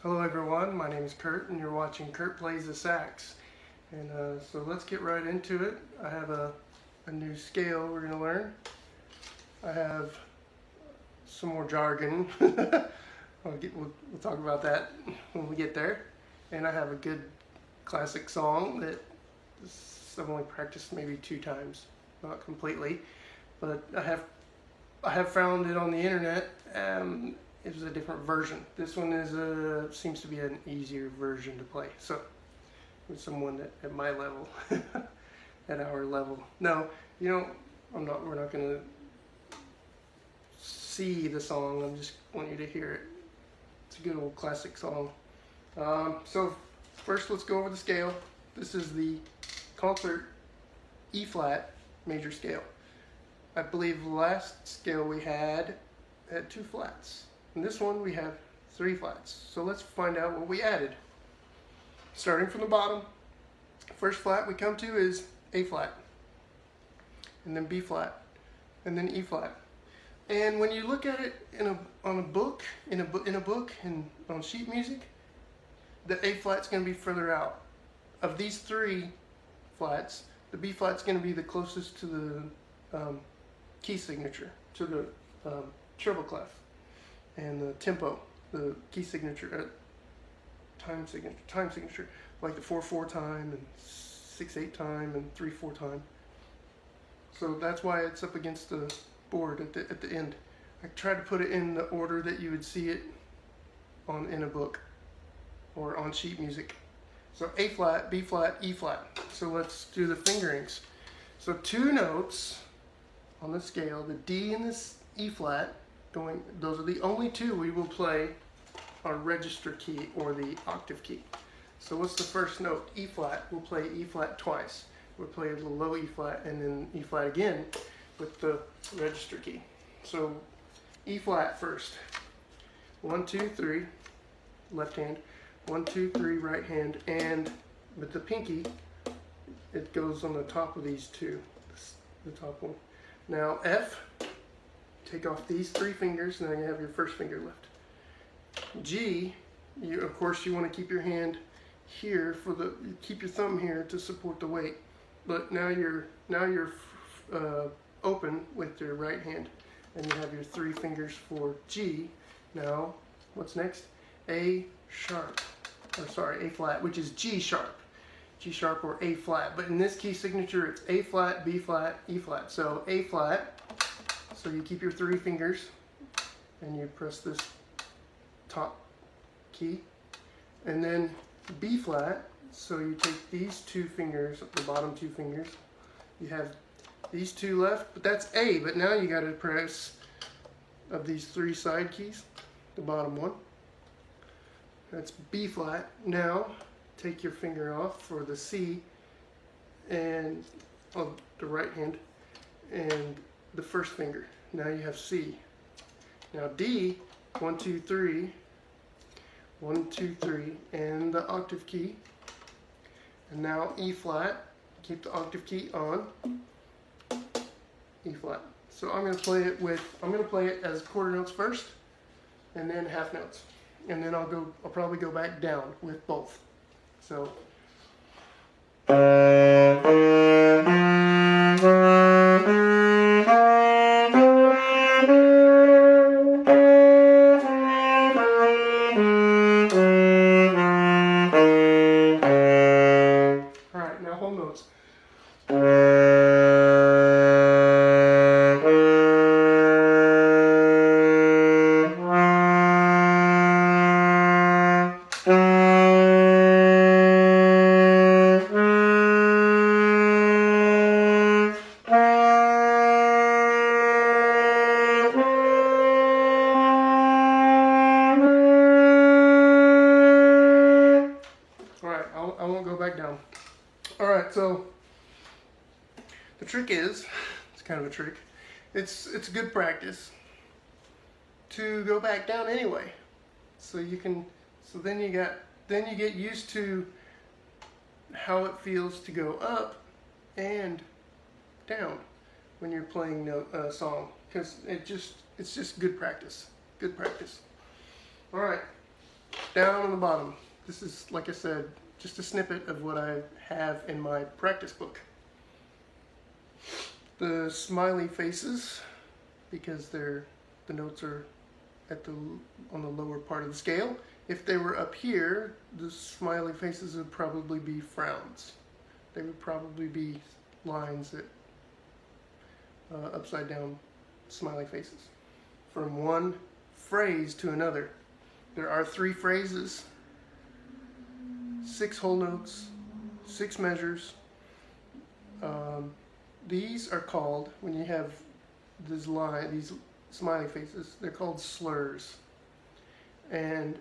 Hello everyone, my name is Kurt and you're watching Kurt Plays the Sax. And so let's get right into it. I have a new scale we're going to learn. I have some more jargon. We'll talk about that when we get there. And I have a good classic song that I've only practiced maybe 2 times, not completely. But I have found it on the internet. It was a different version. This one is seems to be an easier version to play. So, with someone at my level, at our level. No, we're not going to see the song. I just want you to hear it. It's a good old classic song. So, first let's go over the scale. This is the concert E flat major scale. I believe the last scale we had 2 flats. In this one we have 3 flats. So let's find out what we added. Starting from the bottom, first flat we come to is A flat, and then B flat, and then E flat. And when you look at it in a book and on sheet music, the A flat's going to be further out. Of these 3 flats, the B flat's going to be the closest to the key signature, to the treble clef. And the tempo, the key signature, time signature, like the 4/4 time and 6/8 time and 3/4 time. So that's why it's up against the board at the end. I tried to put it in the order that you would see it in a book or on sheet music. So A flat, B flat, E flat. So let's do the fingerings. So 2 notes on the scale, the D and the E flat. Those are the only 2 we will play our register key or the octave key. So what's the first note? E flat. We'll play E flat twice. We'll play a little low E flat and then E flat again with the register key. So E flat first. 1, 2, 3, left hand. 1, 2, 3, right hand. And with the pinky, it goes on the top of these 2, the top one. Now F. Take off these 3 fingers, and then you have your first finger left. G, of course you want to keep your hand here keep your thumb here to support the weight. But now you're open with your right hand, and you have your 3 fingers for G. Now, what's next? A flat, which is G sharp. G sharp or A flat. But in this key signature, it's A flat, B flat, E flat. So A flat. So you keep your 3 fingers and you press this top key, and then B flat. So you take these 2 fingers, the bottom 2 fingers. You have these 2 left, but that's A. But now you got to press of these 3 side keys, the bottom one. That's B flat. Now take your finger off for the C and of the right hand and the first finger. Now you have C. Now D, 1, 2, 3, 1, 2, 3, and the octave key. And now E flat. Keep the octave key on. E flat. So I'm going to play it as quarter notes first, and then half notes, and then I'll probably go back down with both. So. I won't go back down. Alright, so the trick is, it's kind of a trick, it's good practice to go back down anyway. So then you get used to how it feels to go up and down when you're playing a song, because it's just good practice. Good practice. All right. down on the bottom, this is, like I said, just a snippet of what I have in my practice book. The smiley faces, because the notes are on the lower part of the scale. If they were up here, the smiley faces would probably be frowns. They would probably be lines that upside down smiley faces. From one phrase to another, there are 3 phrases, 6 whole notes, 6 measures. These are called, when you have these smiley faces, they're called slurs. And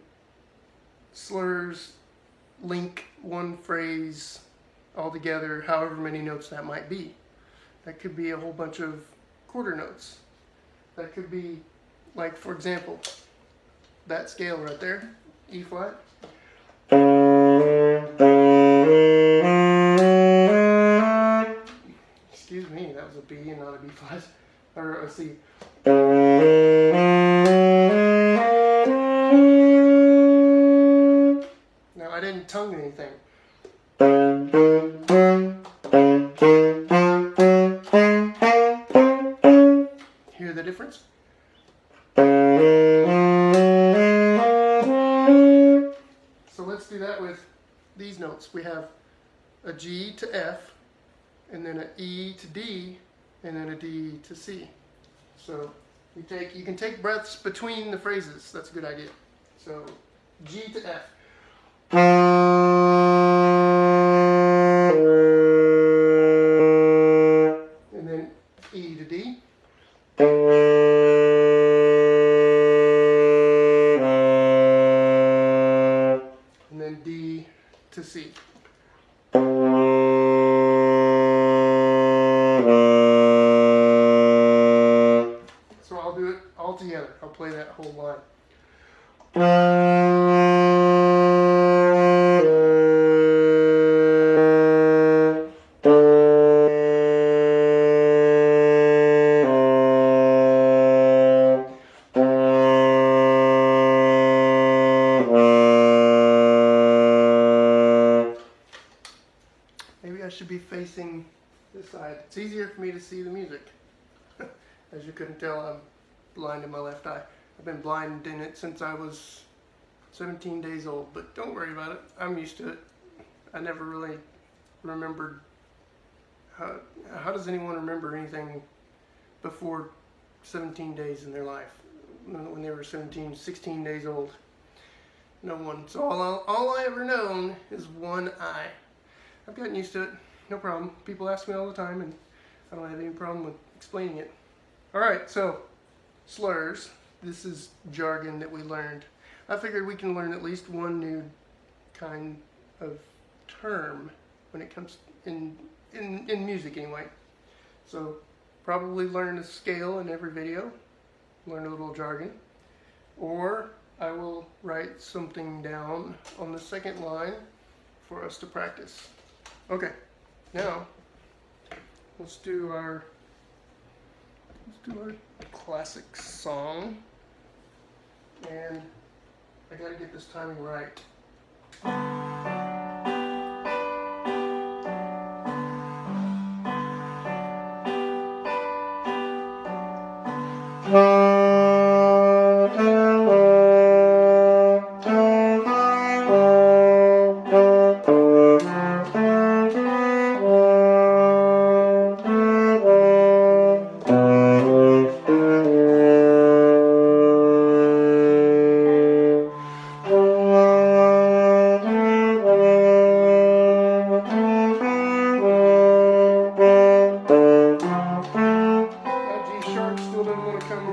slurs link one phrase all together, however many notes that might be. That could be a whole bunch of quarter notes. That could be, like, for example, that scale right there, E flat. Excuse me, that was a B and not a B flat, or a C. Now, I didn't tongue anything. Hear the difference? So let's do that with these notes. We have a G to F, and then an E to D, and then a D to C. So you can take breaths between the phrases. That's a good idea. So G to F. And then E to D. And then D to C. So I'll do it all together. I'll play that whole line. Maybe I should be facing this side. It's easier for me to see the music. As you couldn't tell, I'm blind in my left eye. I've been blind in it since I was 17 days old, but don't worry about it. I'm used to it. I never really remembered. How does anyone remember anything before 17 days in their life? When they were 17, 16 days old? No one. So all I ever known is one eye. I've gotten used to it. No problem. People ask me all the time, and I don't have any problem with explaining it. Alright, so slurs. This is jargon that we learned. I figured we can learn at least one new kind of term when it comes in music anyway. So probably learn a scale in every video, learn a little jargon, or I will write something down on the second line for us to practice. Okay, now let's do our classic song, and I gotta get this timing right. G sharp still doesn't want to come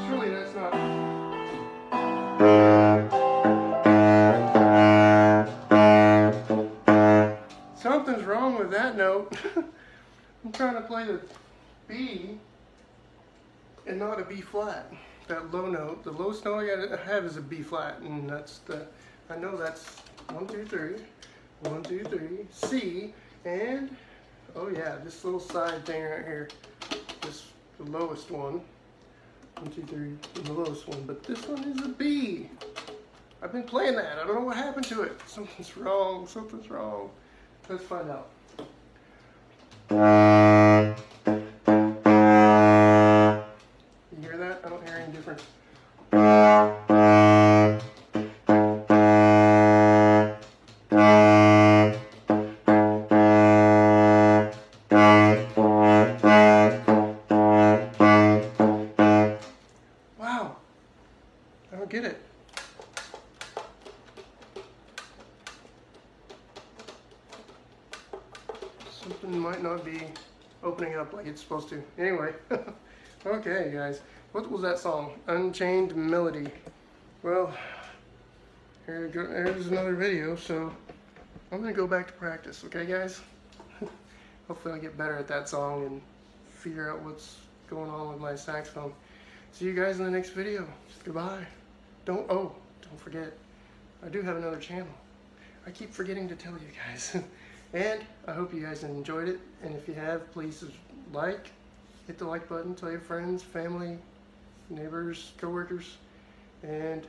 Surely that's not. Something's wrong with that note. I'm trying to play the B and not a B flat. That low note, the lowest note I gotta have is a B flat, and that's the, I know that's 1, 2, 3, 1, 2, 3, C, and oh yeah, this little side thing right here, this the lowest one. 1, 2, 3, the lowest one, but this one is a B. I've been playing that. I don't know what happened to it. Something's wrong. Something's wrong. Let's find out. You hear that? I don't hear any difference. Wow. I don't get it. Something might not be opening up like it's supposed to. Anyway, okay guys, what was that song? Unchained Melody. Well, here's another video, so I'm gonna go back to practice, okay guys? Hopefully I'll get better at that song and figure out what's going on with my saxophone. See you guys in the next video. Goodbye. Don't forget, I do have another channel. I keep forgetting to tell you guys. And I hope you guys enjoyed it, and if you have, please hit the like button, tell your friends, family, neighbors, coworkers, and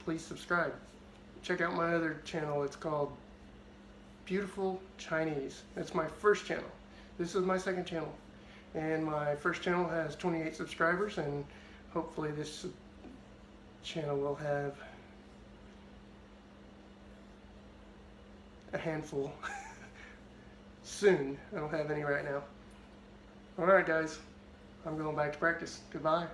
please subscribe. Check out my other channel. It's called Beautiful Chinese. That's my first channel. This is my second channel, and my first channel has 28 subscribers, and hopefully this channel will have a handful soon. I don't have any right now. Alright guys, I'm going back to practice. Goodbye.